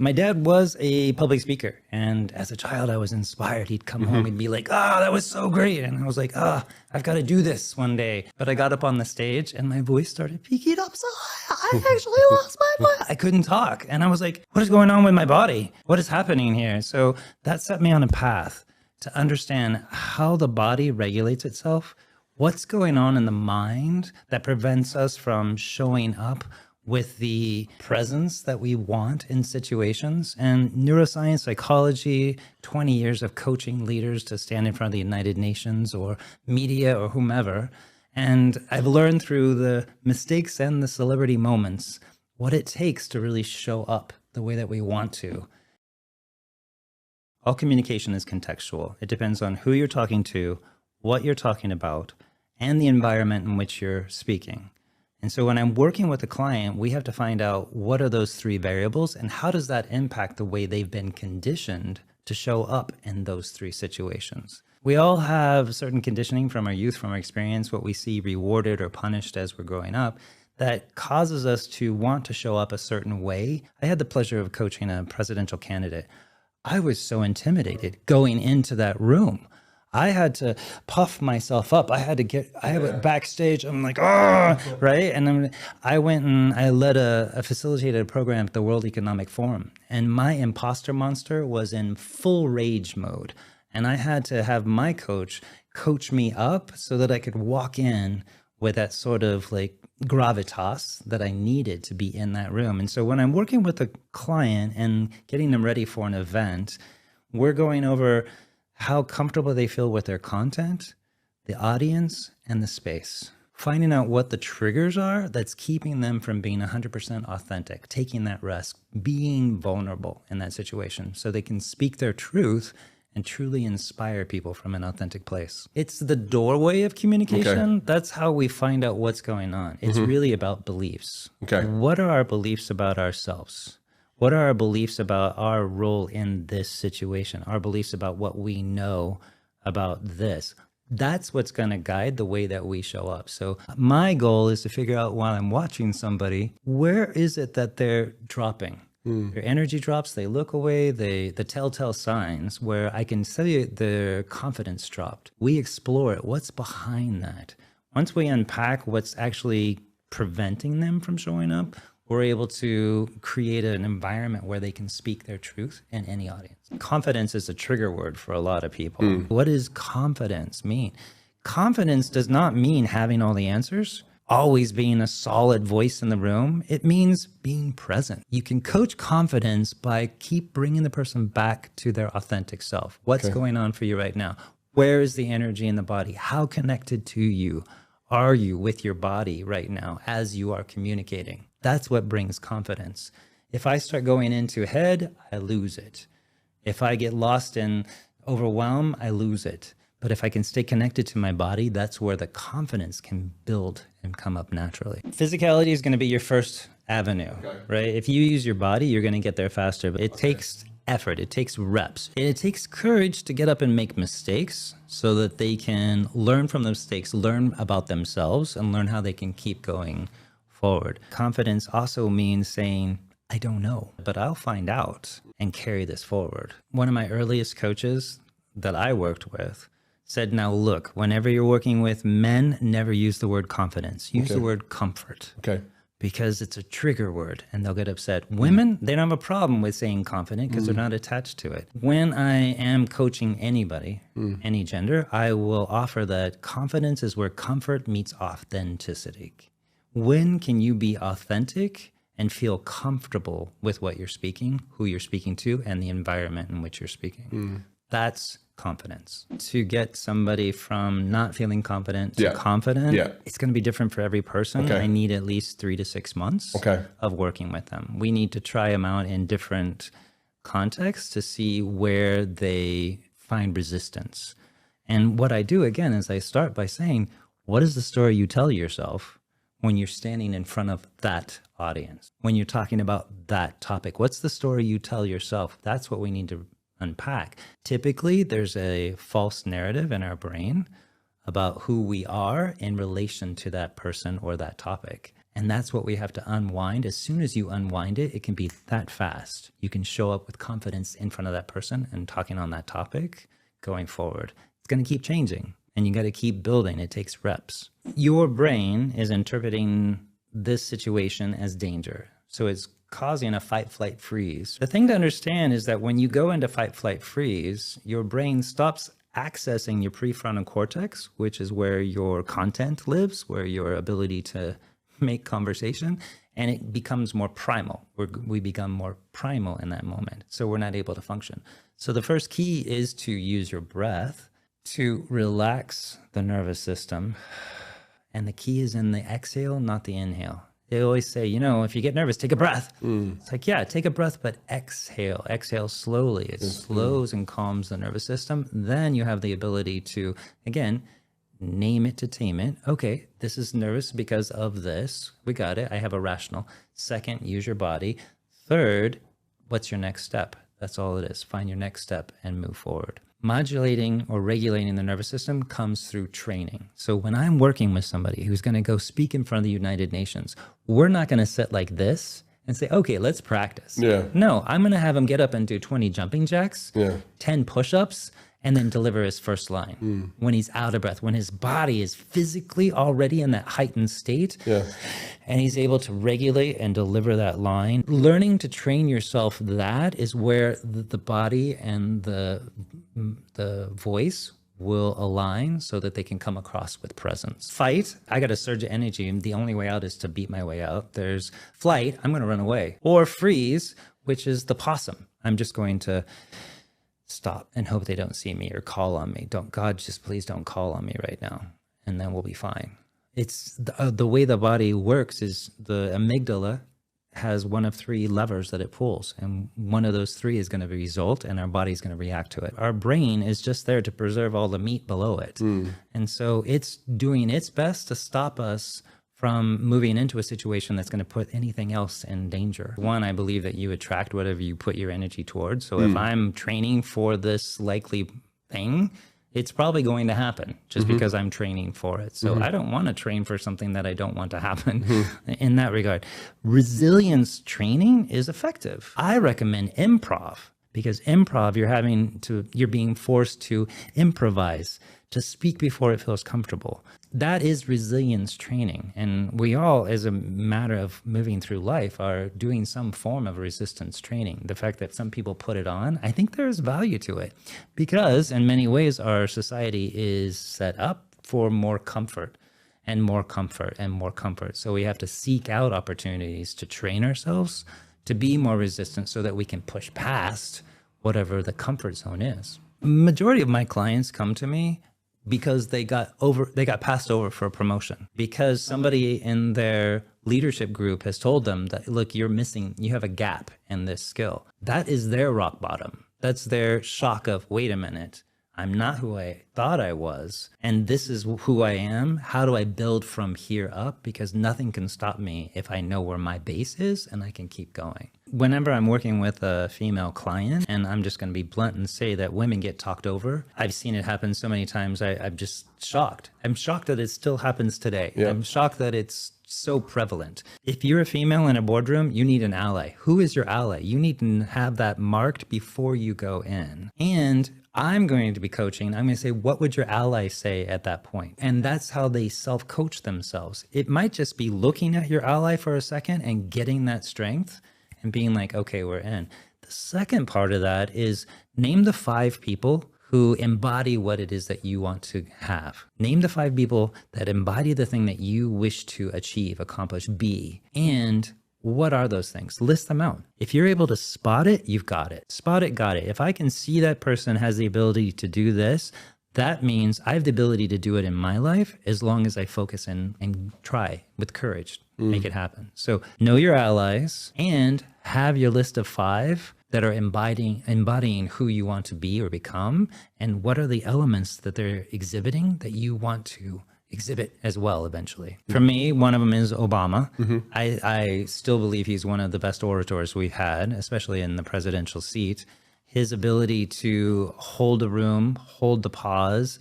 My dad was a public speaker, and as a child, I was inspired. He'd come home, he'd be like, "Oh, that was so great." And I was like, "Oh, I've got to do this one day." But I got up on the stage and my voice started peaking up so high. I actually lost my voice. I couldn't talk. And I was like, what is going on with my body? What is happening here? So that set me on a path to understand how the body regulates itself, what's going on in the mind that prevents us from showing up with the presence that we want in situations. And neuroscience, psychology, 20 years of coaching leaders to stand in front of the United Nations or media or whomever. And I've learned through the mistakes and the celebrity moments what it takes to really show up the way that we want to. All communication is contextual. It depends on who you're talking to, what you're talking about, and the environment in which you're speaking. And so when I'm working with a client, we have to find out what are those three variables and how does that impact the way they've been conditioned to show up in those three situations. We all have certain conditioning from our youth, from our experience, what we see rewarded or punished as we're growing up, that causes us to want to show up a certain way. I had the pleasure of coaching a presidential candidate. I was so intimidated going into that room. I had to puff myself up. I went backstage. I'm like, ah, right? And I went and I led a facilitated program at the World Economic Forum. And my imposter monster was in full rage mode. And I had to have my coach me up so that I could walk in with that sort of like gravitas that I needed to be in that room. And so when I'm working with a client and getting them ready for an event, we're going over how comfortable they feel with their content, the audience, and the space. Finding out what the triggers are that's keeping them from being 100% authentic, taking that risk, being vulnerable in that situation so they can speak their truth and truly inspire people from an authentic place. It's the doorway of communication. Okay. That's how we find out what's going on. It's really about beliefs. Okay. What are our beliefs about ourselves? What are our beliefs about our role in this situation? Our beliefs about what we know about this? That's what's going to guide the way that we show up. So my goal is to figure out while I'm watching somebody, where is it that they're dropping? Their energy drops, they look away, the telltale signs where I can say their confidence dropped. We explore it. What's behind that? Once we unpack what's actually preventing them from showing up, we're able to create an environment where they can speak their truth in any audience. Confidence is a trigger word for a lot of people. What does confidence mean? Confidence does not mean having all the answers, always being a solid voice in the room. It means being present. You can coach confidence by keep bringing the person back to their authentic self. What's going on for you right now? Where is the energy in the body? How connected to you are you with your body right now as you are communicating? That's what brings confidence. If I start going into head, I lose it. If I get lost in overwhelm, I lose it. But if I can stay connected to my body, that's where the confidence can build and come up naturally. Physicality is going to be your first avenue, right? If you use your body, you're going to get there faster. But it takes effort. It takes reps. And it takes courage to get up and make mistakes so that they can learn from the mistakes, learn about themselves, and learn how they can keep going forward. Confidence also means saying, I don't know, but I'll find out and carry this forward. One of my earliest coaches that I worked with said, now look, whenever you're working with men, never use the word confidence. Use the word comfort. Because it's a trigger word and they'll get upset. Women, they don't have a problem with saying confident because they're not attached to it. When I am coaching anybody, any gender, I will offer that confidence is where comfort meets authenticity. When can you be authentic and feel comfortable with what you're speaking, who you're speaking to, and the environment in which you're speaking? That's confidence. To get somebody from not feeling confident to confident, it's going to be different for every person. I need at least 3 to 6 months of working with them. We need to try them out in different contexts to see where they find resistance. And what I do, again, is I start by saying, what is the story you tell yourself when you're standing in front of that audience? When you're talking about that topic, what's the story you tell yourself? That's what we need to unpack. Typically, there's a false narrative in our brain about who we are in relation to that person or that topic. And that's what we have to unwind. As soon as you unwind it, it can be that fast. You can show up with confidence in front of that person and talking on that topic going forward. It's going to keep changing and you got to keep building. It takes reps. Your brain is interpreting this situation as danger. So it's causing a fight, flight, freeze. The thing to understand is that when you go into fight, flight, freeze, your brain stops accessing your prefrontal cortex, which is where your content lives, where your ability to make conversation, and it becomes more primal. We become more primal in that moment. So we're not able to function. So the first key is to use your breath to relax the nervous system. And the key is in the exhale, not the inhale. They always say, you know, if you get nervous, take a breath. It's like, yeah, take a breath, but exhale. Exhale slowly. It slows and calms the nervous system. Then you have the ability to, again, name it to tame it. Okay, this is nervous because of this. We got it. I have a rational. Second, use your body. Third, what's your next step? That's all it is. Find your next step and move forward. Modulating or regulating the nervous system comes through training. So when I'm working with somebody who's going to go speak in front of the United Nations, we're not going to sit like this and say, okay, let's practice. No, I'm going to have him get up and do 20 jumping jacks, 10 push-ups, and then deliver his first line when he's out of breath, when his body is physically already in that heightened state, and he's able to regulate and deliver that line. Learning to train yourself, that is where the body and the voice will align so that they can come across with presence. Fight, I got a surge of energy, and the only way out is to beat my way out. There's flight, I'm going to run away. Or freeze, which is the possum. I'm just going to stop and hope they don't see me or call on me. God, just please don't call on me right now. And then we'll be fine. It's the way the body works is the amygdala has one of three levers that it pulls. And one of those three is going to result and our body's going to react to it. Our brain is just there to preserve all the meat below it. And so it's doing its best to stop us from moving into a situation that's going to put anything else in danger. One, I believe that you attract whatever you put your energy towards. So if I'm training for this likely thing, it's probably going to happen just because I'm training for it. So I don't want to train for something that I don't want to happen in that regard. Resilience training is effective. I recommend improv because improv, you're being forced to improvise, to speak before it feels comfortable. That is resilience training. And we all, as a matter of moving through life, are doing some form of resistance training. The fact that some people put it on, I think there's value to it because in many ways, our society is set up for more comfort and more comfort and more comfort. So we have to seek out opportunities to train ourselves to be more resistant so that we can push past whatever the comfort zone is. Majority of my clients come to me because they got passed over for a promotion because somebody in their leadership group has told them that, look, you have a gap in this skill. That is their rock bottom. That's their shock of, wait a minute, I'm not who I thought I was. And this is who I am. How do I build from here up? Because nothing can stop me if I know where my base is and I can keep going. Whenever I'm working with a female client, and I'm just going to be blunt and say that women get talked over, I've seen it happen so many times, I'm just shocked. I'm shocked that it still happens today. I'm shocked that it's so prevalent. If you're a female in a boardroom, you need an ally. Who is your ally? You need to have that marked before you go in. And I'm going to be coaching. I'm going to say, what would your ally say at that point? And that's how they self-coach themselves. It might just be looking at your ally for a second and getting that strength and being like, okay, we're in. The second part of that is name the 5 people who embody what it is that you want to have. Name the 5 people that embody the thing that you wish to achieve, accomplish, be. And what are those things? List them out. If you're able to spot it, you've got it. Spot it, got it. If I can see that person has the ability to do this, that means I have the ability to do it in my life as long as I focus and try with courage, make it happen. So know your allies and have your list of 5 that are embodying who you want to be or become, and what are the elements that they're exhibiting that you want to exhibit as well eventually. For me, one of them is Obama. I still believe he's one of the best orators we've had, especially in the presidential seat. His ability to hold a room, hold the pause,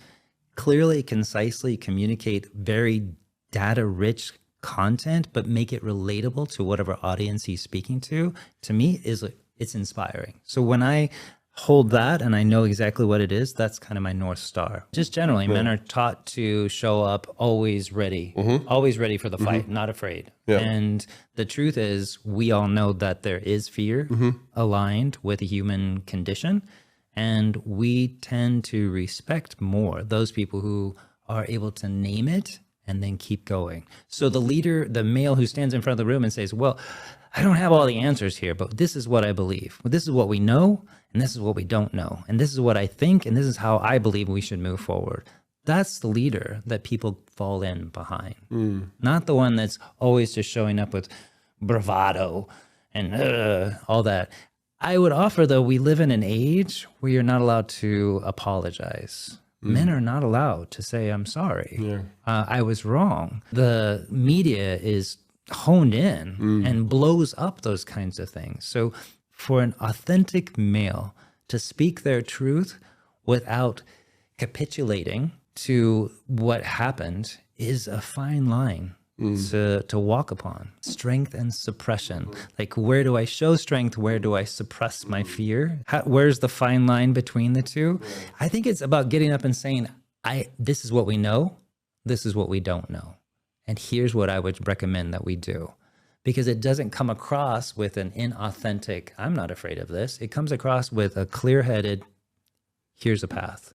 clearly, concisely communicate very data-rich content, but make it relatable to whatever audience he's speaking to me is like, it's inspiring. So when I hold that and I know exactly what it is, that's kind of my North Star. Just generally, men are taught to show up always ready for the fight, not afraid. Yeah. And the truth is, we all know that there is fear aligned with the human condition. And we tend to respect more those people who are able to name it and then keep going. So the leader, the male who stands in front of the room and says, well, I don't have all the answers here, but this is what I believe. This is what we know, and this is what we don't know. And this is what I think, and this is how I believe we should move forward. That's the leader that people fall in behind. Not the one that's always just showing up with bravado and all that. I would offer, though, we live in an age where you're not allowed to apologize. Men are not allowed to say, I'm sorry. I was wrong. The media is honed in and blows up those kinds of things. So for an authentic male to speak their truth without capitulating to what happened is a fine line to walk upon. Strength and suppression. Like, where do I show strength? Where do I suppress my fear? Where's the fine line between the two? I think it's about getting up and saying, this is what we know. This is what we don't know. And here's what I would recommend that we do. Because it doesn't come across with an inauthentic, I'm not afraid of this. It comes across with a clear-headed, here's a path.